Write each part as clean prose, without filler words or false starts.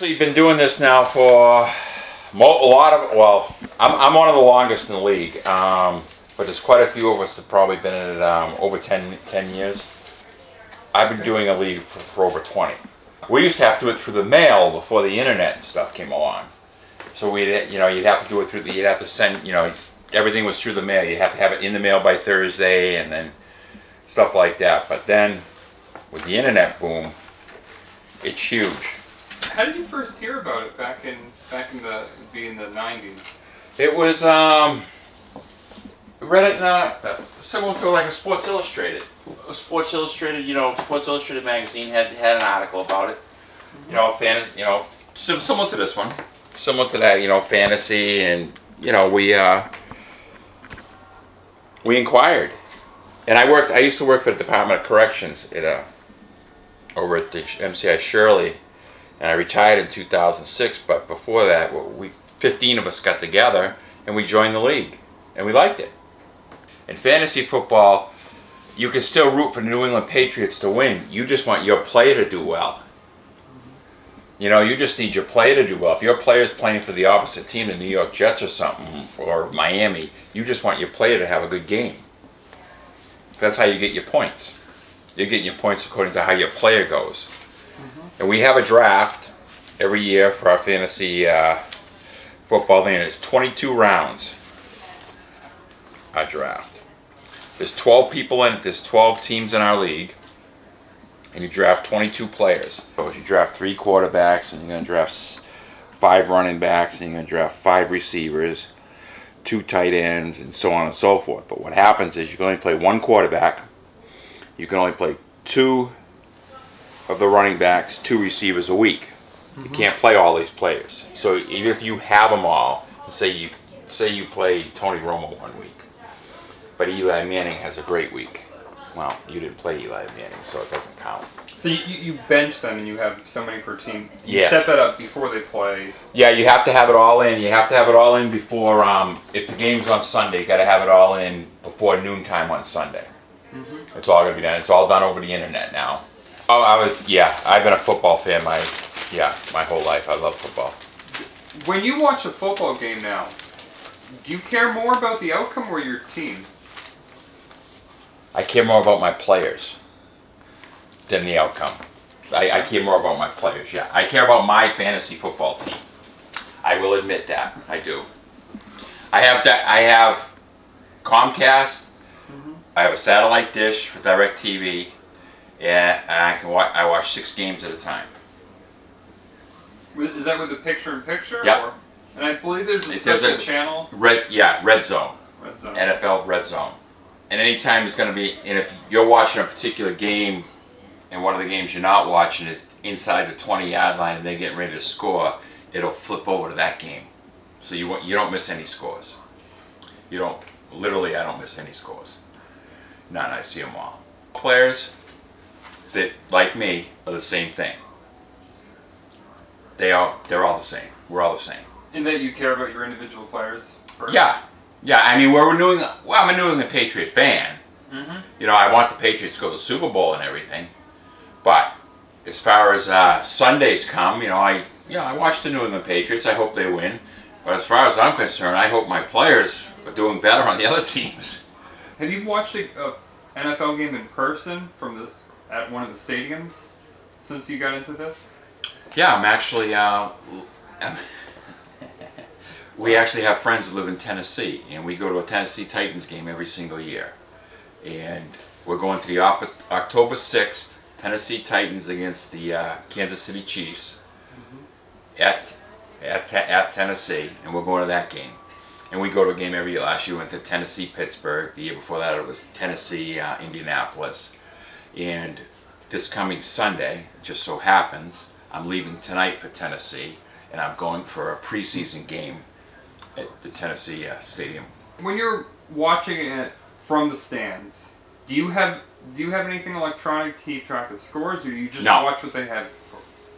actually been doing this now for a lot of, well, I'm one of the longest in the league, but there's quite a few of us that probably been in it over 10 years. I've been doing a league for over 20. We used to have to do it through the mail before the internet and stuff came along. So you'd have to do it through you'd have to send, everything was through the mail. You'd have to have it in the mail by Thursday and then stuff like that. But then with the internet boom, it's huge. How did you first hear about it back in the 90s? It was read it similar to like a Sports Illustrated. Sports Illustrated magazine had an article about it. Similar to this one, similar to that, fantasy, and we inquired. And I used to work for the Department of Corrections over at the MCI Shirley, and I retired in 2006. But before that, 15 of us got together and we joined the league, and we liked it. In fantasy football, you can still root for the New England Patriots to win. You just want your player to do well. You just need your player to do well. If your player's playing for the opposite team, the New York Jets or something, or Miami, you just want your player to have a good game. That's how you get your points. You're getting your points according to how your player goes. And we have a draft every year for our fantasy football thing. It's 22 rounds, our draft. There's 12 people in it. There's 12 teams in our league. And you draft 22 players. So you draft 3 quarterbacks, and you're going to draft 5 running backs, and you're going to draft 5 receivers, 2 tight ends, and so on and so forth. But what happens is you can only play 1 quarterback. You can only play 2 of the running backs, 2 receivers a week. You can't play all these players. So even if you have them all, say you play Tony Romo one week, but Eli Manning has a great week. Well, you didn't play Eli Manning, so it doesn't count. So you bench them and you have so many per team. You Yes. set that up before they play. Yeah, you have to have it all in. You have to have it all in before, if the game's on Sunday, you got to have it all in before noontime on Sunday. It's all going to be done. It's all done over the internet now. I've been a football fan my whole life. I love football. When you watch a football game now, do you care more about the outcome or your team? I care more about my players than the outcome. I care more about my players, yeah. I care about my fantasy football team. I will admit that. I do. I have Comcast. I have a satellite dish for DirecTV, and I watch 6 games at a time. Is that with the picture-in-picture? Yep. And I believe there's a special channel. Red Zone. Red Zone. NFL Red Zone. And anytime it's going to be, and if you're watching a particular game, and one of the games you're not watching is inside the 20-yard line and they're getting ready to score, it'll flip over to that game. So you don't miss any scores. I don't miss any scores. And I see them all. Players that, like me, are the same thing. They're all the same. We're all the same. In that you care about your individual players first? Yeah. I mean, I'm a New England Patriot fan. I want the Patriots to go to the Super Bowl and everything. But as far as Sundays come, I watch the New England Patriots. I hope they win. But as far as I'm concerned, I hope my players are doing better on the other teams. Have you watched a NFL game in person at one of the stadiums since you got into this? Yeah, I'm actually. We actually have friends that live in Tennessee, and we go to a Tennessee Titans game every single year. And we're going to the October 6th Tennessee Titans against the Kansas City Chiefs at Tennessee, and we're going to that game. And we go to a game every year. Last year we went to Tennessee Pittsburgh. The year before that it was Tennessee Indianapolis. And this coming Sunday, it just so happens, I'm leaving tonight for Tennessee, and I'm going for a preseason game at the Tennessee Stadium. When you're watching it from the stands, do you have anything electronic to keep track of scores, or do you just watch what they have?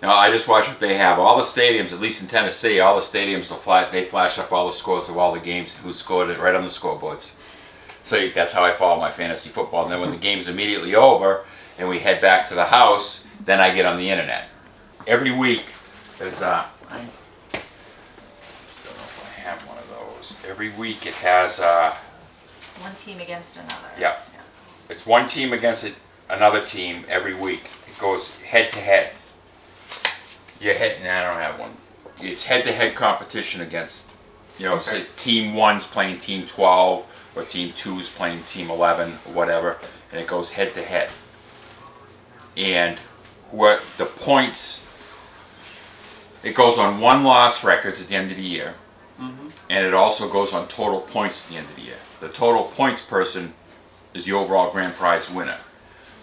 No, I just watch what they have. All the stadiums, at least in Tennessee, all the stadiums they flash up all the scores of all the games and who scored it right on the scoreboards. So that's how I follow my fantasy football. And then when the game's immediately over and we head back to the house, then I get on the internet. Every week There's I don't know if I have one of those. Every week it has One team against another. yeah. It's one team against another team every week. It goes head to head. I don't have one. It's head to head competition against, say team 1's playing team 12 or team 2's playing team 11 or whatever, and it goes head to head. And what the points, it goes on won-loss records at the end of the year, and it also goes on total points at the end of the year. The total points person is the overall grand prize winner,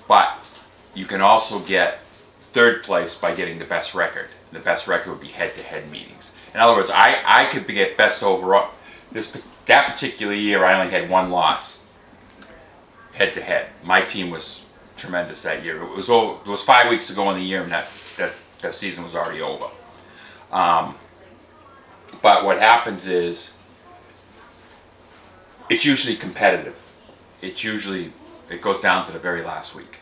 but you can also get third place by getting the best record. The best record would be head-to-head meetings. In other words, I could get best overall. That particular year, I only had one loss head-to-head. My team was tremendous that year. It was 5 weeks to go in the year, and that season was already over. But what happens is, it's usually competitive. It goes down to the very last week.